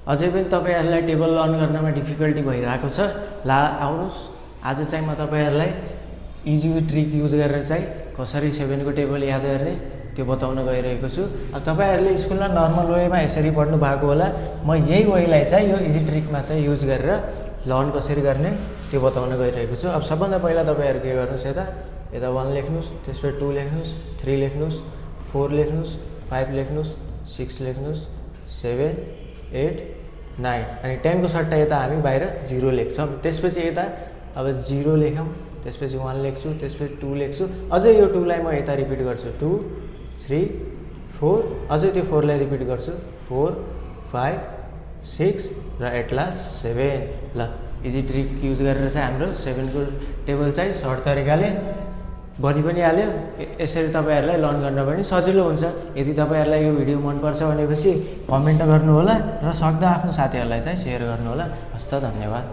अझै पनि तपाईहरुलाई टेबल लर्न गर्नमा डिफिकल्टी भइरहेको छ ला आउनुस् आज चाहिँ म तपाईहरुलाई इजी ट्रिक युज गरेर चाहिँ कसरी 7 को टेबल याद गर्ने त्यो बताउन गइरहेको छु। अब तपाईहरुले स्कुलमा नर्मल वेमा यसरी पढ्नु भएको होला, म यही वेलाई चाहिँ यो इजी ट्रिकमा चाहिँ युज गरेर लर्न कसरी गर्ने त्यो बताउन गइरहेको छु। अब सबभन्दा पहिला तपाईहरु के गर्नुस्, यता 1 लेख्नुस्, त्यसपछि 2 लेख्नुस्, 3 लेख्नुस्, 4 लेख्नुस्, 5 लेख्नुस्, 6 लेख्नुस्, 7 8 9 अनि 10 को सट्टा यता हामी बाहिर 0 लेख्छौं। त्यसपछि यता अब 0 लेखौं, त्यसपछि 1 लेख्छु, त्यसपछि 2 लेख्छु, अझै यो 2 लाई म यता रिपिट गर्छु 2 3 4, अझै त्यो 4 लाई रिपिट गर्छु 4 5 6 र एट लास्ट 7। ल इजी ट्रिक युज गरेर चाहिँ हाम्रो 7 को टेबल चाहिँ सर्ट तरिकाले बनि पनि हाल्यो। यसरी तपाईहरुलाई लर्न गर्न पनि सजिलो हुन्छ। यदि तपाईहरुलाई यो भिडियो मन पर्छ भनेपछि कमेन्ट गर्नु होला र सक्दा आफ्नो साथीहरुलाई चाहिँ शेयर गर्नु होला। हस्त धन्यवाद।